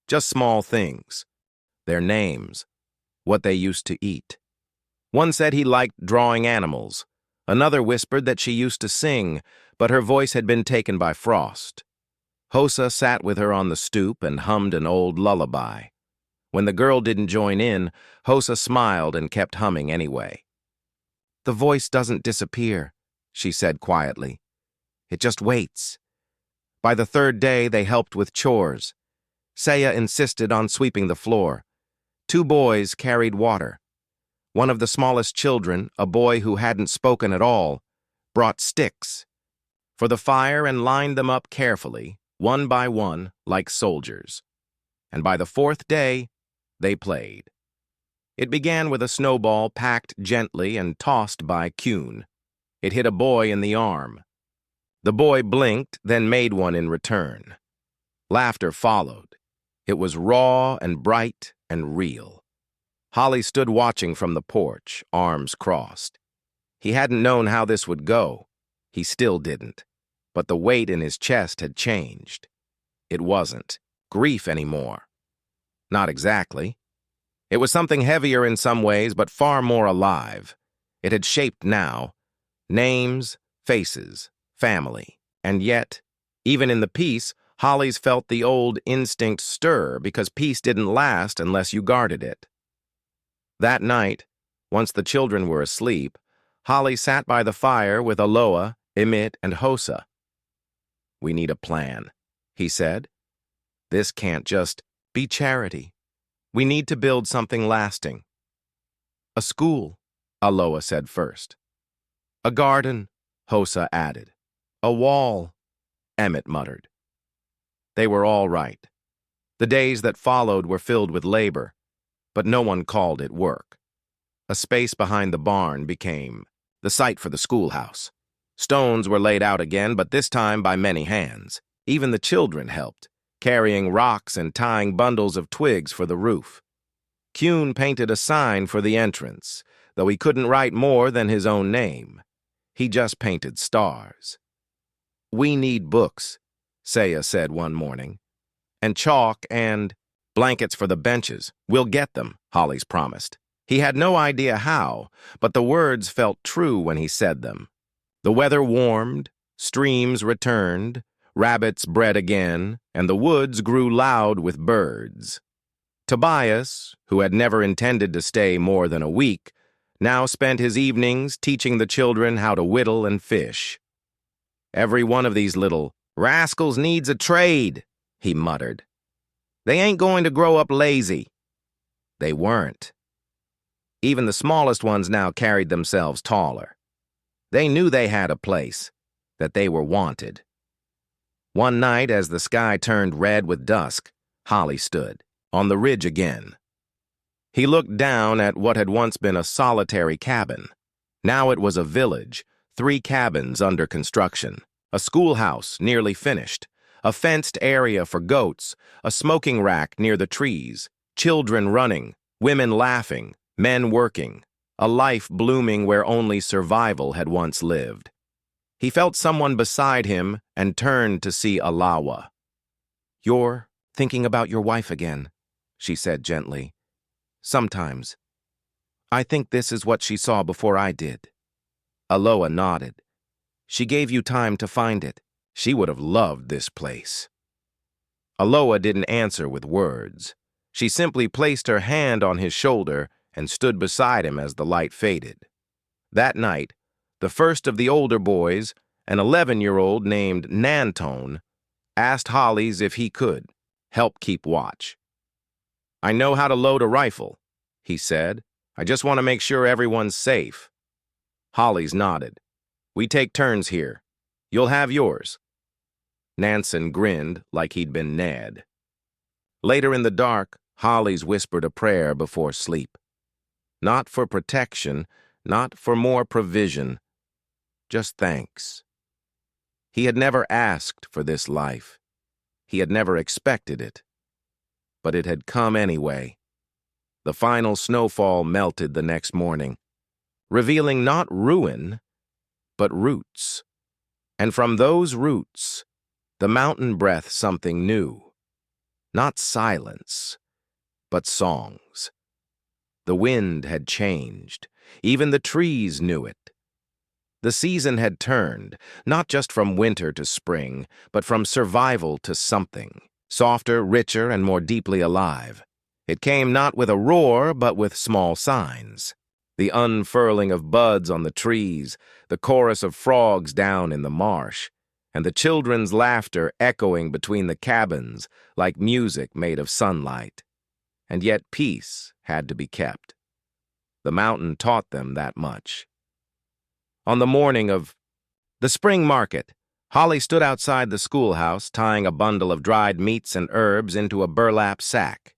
Just small things. Their names. What they used to eat. One said he liked drawing animals. Another whispered that she used to sing, but her voice had been taken by frost. Hosa sat with her on the stoop and hummed an old lullaby. When the girl didn't join in, Hosa smiled and kept humming anyway. The voice doesn't disappear, she said quietly. It just waits. By the third day, they helped with chores. Saya insisted on sweeping the floor. 2 boys carried water. One of the smallest children, a boy who hadn't spoken at all, brought sticks. for the fire and lined them up carefully, one by one, like soldiers. And by the fourth day, they played. It began with a snowball packed gently and tossed by Kuhn. It hit a boy in the arm. The boy blinked, then made one in return. Laughter followed. It was raw and bright and real. Holly stood watching from the porch, arms crossed. He hadn't known how this would go. He still didn't. But the weight in his chest had changed. It wasn't grief anymore. Not exactly. It was something heavier in some ways, but far more alive. It had shaped now. Names, faces, family. And yet, even in the peace, Holly's felt the old instinct stir because peace didn't last unless you guarded it. That night, once the children were asleep, Holly sat by the fire with Aloha, Emmett, and Hosa. "We need a plan," he said. "This can't just be charity. We need to build something lasting." "A school," Aloha said first. "A garden," Hosa added. "A wall," Emmett muttered. They were all right. The days that followed were filled with labor, but no one called it work. A space behind the barn became the site for the schoolhouse. Stones were laid out again, but this time by many hands. Even the children helped, carrying rocks and tying bundles of twigs for the roof. Kuhn painted a sign for the entrance, though he couldn't write more than his own name. He just painted stars. "We need books," Saya said one morning. "And chalk and blankets for the benches. We'll get them," Holly's promised. He had no idea how, but the words felt true when he said them. The weather warmed, streams returned, rabbits bred again, and the woods grew loud with birds. Tobias, who had never intended to stay more than a week, now spent his evenings teaching the children how to whittle and fish. "Every one of these little rascals needs a trade," he muttered. "They ain't going to grow up lazy." They weren't. Even the smallest ones now carried themselves taller. They knew they had a place, that they were wanted. One night, as the sky turned red with dusk, Holly stood, on the ridge again. He looked down at what had once been a solitary cabin. Now it was a village, 3 cabins under construction, a schoolhouse nearly finished, a fenced area for goats, a smoking rack near the trees, children running, women laughing, men working, a life blooming where only survival had once lived. He felt someone beside him and turned to see Alawa. "You're thinking about your wife again," she said gently. "Sometimes. I think this is what she saw before I did." Aloha nodded. "She gave you time to find it. She would have loved this place." Aloha didn't answer with words. She simply placed her hand on his shoulder and stood beside him as the light faded. That night, the first of the older boys, an 11-year-old named Nantone, asked Holly's if he could help keep watch. "I know how to load a rifle," he said. "I just want to make sure everyone's safe." Holly's nodded. "We take turns here. You'll have yours." Nansen grinned like he'd been Ned. Later in the dark, Holly's whispered a prayer before sleep. Not for protection, not for more provision, just thanks. He had never asked for this life. He had never expected it. But it had come anyway. The final snowfall melted the next morning, revealing not ruin, but roots. And from those roots, the mountain breathed something new. Not silence, but songs. The wind had changed. Even the trees knew it. The season had turned, not just from winter to spring, but from survival to something, softer, richer, and more deeply alive. It came not with a roar, but with small signs. The unfurling of buds on the trees, the chorus of frogs down in the marsh, and the children's laughter echoing between the cabins like music made of sunlight. And yet peace had to be kept. The mountain taught them that much. On the morning of the spring market, Holly stood outside the schoolhouse, tying a bundle of dried meats and herbs into a burlap sack.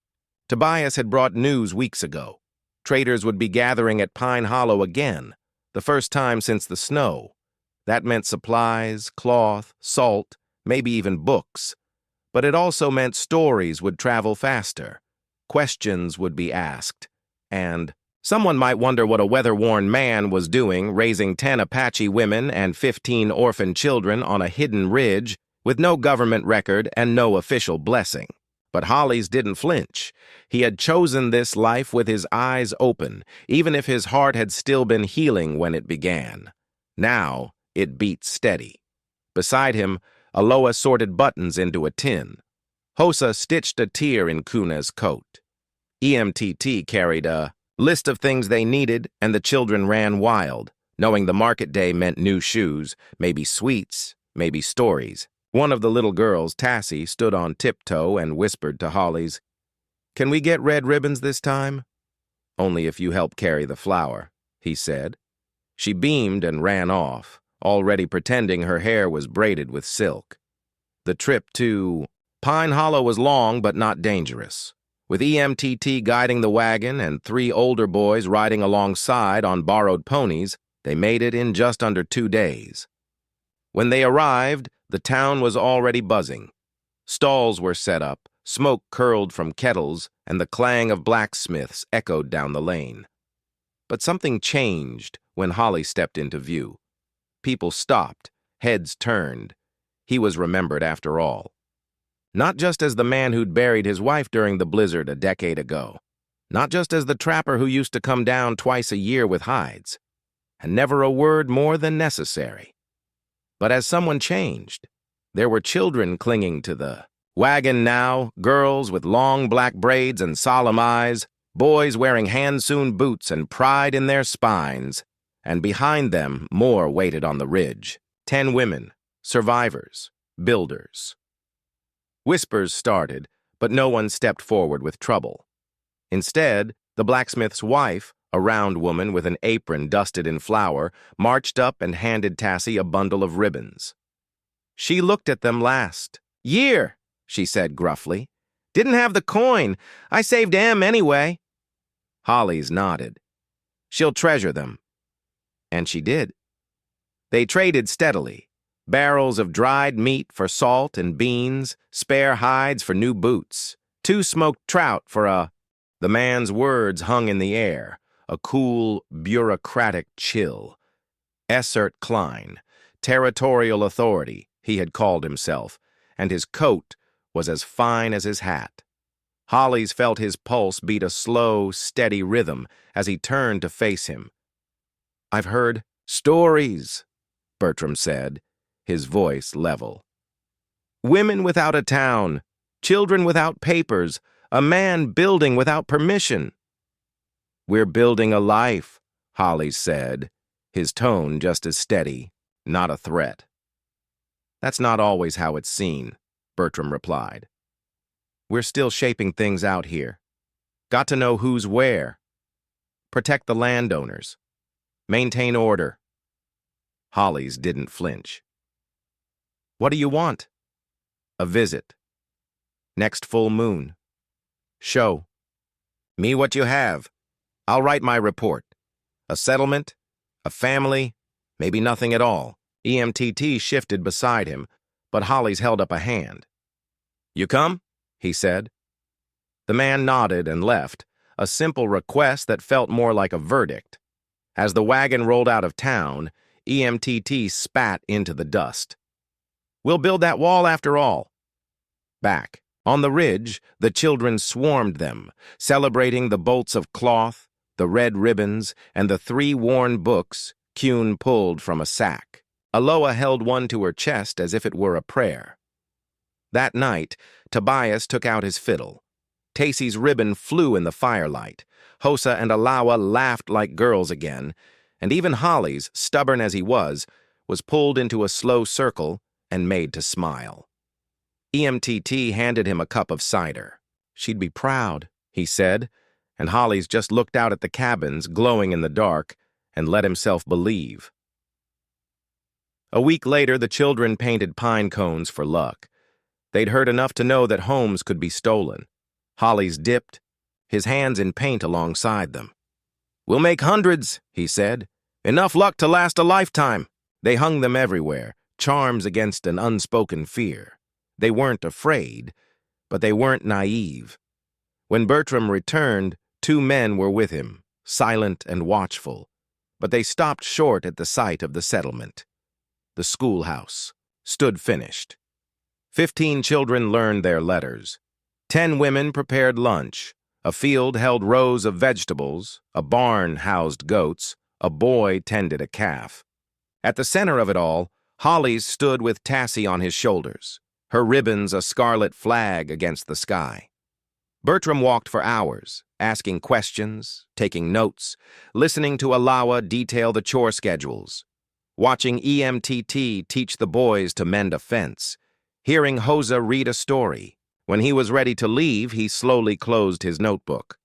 Tobias had brought news weeks ago. Traders would be gathering at Pine Hollow again, the first time since the snow. That meant supplies, cloth, salt, maybe even books. But it also meant stories would travel faster. Questions would be asked. And someone might wonder what a weather-worn man was doing, raising 10 Apache women and 15 orphan children on a hidden ridge with no government record and no official blessing. But Holly's didn't flinch. He had chosen this life with his eyes open, even if his heart had still been healing when it began. Now, it beat steady. Beside him, Aloha sorted buttons into a tin. Hosa stitched a tear in Kuna's coat. EMTT carried a list of things they needed, and the children ran wild, knowing the market day meant new shoes, maybe sweets, maybe stories. One of the little girls, Tassie, stood on tiptoe and whispered to Holly's, "Can we get red ribbons this time?" "Only if you help carry the flour," he said. She beamed and ran off, already pretending her hair was braided with silk. The trip to Pine Hollow was long but not dangerous. With EMTT guiding the wagon and 3 older boys riding alongside on borrowed ponies, they made it in just under 2 days. When they arrived, the town was already buzzing. Stalls were set up, smoke curled from kettles, and the clang of blacksmiths echoed down the lane. But something changed when Holly stepped into view. People stopped, heads turned. He was remembered after all. Not just as the man who'd buried his wife during the blizzard a decade ago. Not just as the trapper who used to come down twice a year with hides. And never a word more than necessary. But as someone changed, there were children clinging to the wagon now, girls with long black braids and solemn eyes, boys wearing hand-sewn boots and pride in their spines, and behind them more waited on the ridge. 10 women, survivors, builders. Whispers started, but no one stepped forward with trouble. Instead, the blacksmith's wife, a round woman with an apron dusted in flour, marched up and handed Tassie a bundle of ribbons. She looked at them last. "Year," she said gruffly. "Didn't have the coin. I saved M anyway." Holly's nodded. "She'll treasure them." And she did. They traded steadily. Barrels of dried meat for salt and beans, spare hides for new boots, 2 smoked trout for a... The man's words hung in the air, a cool, bureaucratic chill. Essert Klein, territorial authority, he had called himself, and his coat was as fine as his hat. Holly's felt his pulse beat a slow, steady rhythm as he turned to face him. "I've heard stories," Bertram said, his voice level. "Women without a town, children without papers, a man building without permission." "We're building a life," Holly said, his tone just as steady, not a threat. "That's not always how it's seen," Bertram replied. "We're still shaping things out here. Got to know who's where. Protect the landowners. Maintain order." Holly's didn't flinch. "What do you want?" "A visit. Next full moon. Show me what you have. I'll write my report. A settlement, a family, maybe nothing at all." EMTT shifted beside him, but Holly's held up a hand. "You come?" he said. The man nodded and left, a simple request that felt more like a verdict. As the wagon rolled out of town, EMTT spat into the dust. "We'll build that wall after all." Back, on the ridge, the children swarmed them, celebrating the bolts of cloth, the red ribbons, and the 3 worn books Kuhn pulled from a sack. Aloha held one to her chest as if it were a prayer. That night, Tobias took out his fiddle. Tassie's ribbon flew in the firelight. Hosa and Alawa laughed like girls again, and even Holly's, stubborn as he was pulled into a slow circle and made to smile. EMTT handed him a cup of cider. "She'd be proud," he said, and Holly's just looked out at the cabins, glowing in the dark, and let himself believe. A week later, the children painted pine cones for luck. They'd heard enough to know that homes could be stolen. Holly's dipped, his hands in paint alongside them. "We'll make hundreds," he said. "Enough luck to last a lifetime." They hung them everywhere, charms against an unspoken fear. They weren't afraid, but they weren't naive. When Bertram returned, 2 men were with him, silent and watchful, but they stopped short at the sight of the settlement. The schoolhouse stood finished. 15 children learned their letters. 10 women prepared lunch. A field held rows of vegetables. A barn housed goats. A boy tended a calf. At the center of it all, Holly stood with Tassie on his shoulders, her ribbons a scarlet flag against the sky. Bertram walked for hours, asking questions, taking notes, listening to Alawa detail the chore schedules, watching EMTT teach the boys to mend a fence, hearing Hosa read a story. When he was ready to leave, he slowly closed his notebook.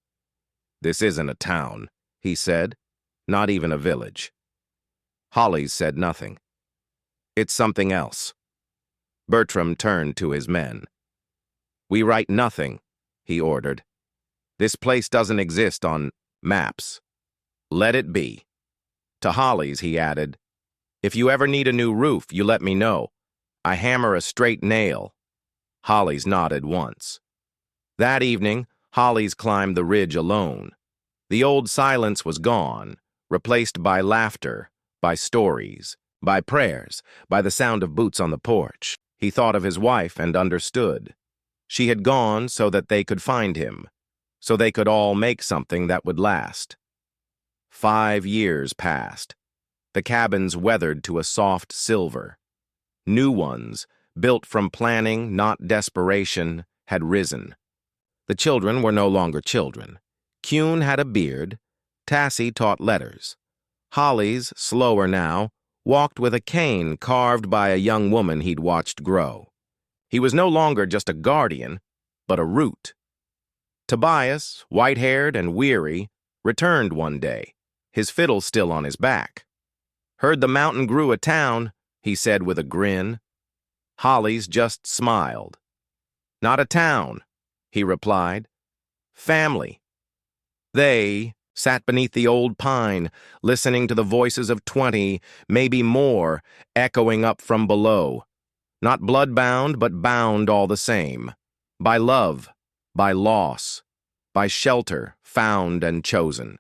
"This isn't a town," he said, "not even a village." Holly said nothing. "It's something else." Bertram turned to his men. "We write nothing," he ordered. "This place doesn't exist on maps. Let it be." To Holly's, he added, "If you ever need a new roof, you let me know. I hammer a straight nail." Holly's nodded once. That evening, Holly's climbed the ridge alone. The old silence was gone, replaced by laughter, by stories, by prayers, by the sound of boots on the porch. He thought of his wife and understood. She had gone so that they could find him, so they could all make something that would last. 5 years passed. The cabins weathered to a soft silver. New ones, built from planning, not desperation, had risen. The children were no longer children. Kuhn had a beard. Tassie taught letters. Holly's, slower now, walked with a cane carved by a young woman he'd watched grow. He was no longer just a guardian, but a root. Tobias, white-haired and weary, returned one day, his fiddle still on his back. "Heard the mountain grew a town," he said with a grin. Holly's just smiled. "Not a town," he replied. "Family." They sat beneath the old pine, listening to the voices of 20, maybe more, echoing up from below. Not blood-bound, but bound all the same. By love, by loss, by shelter found and chosen.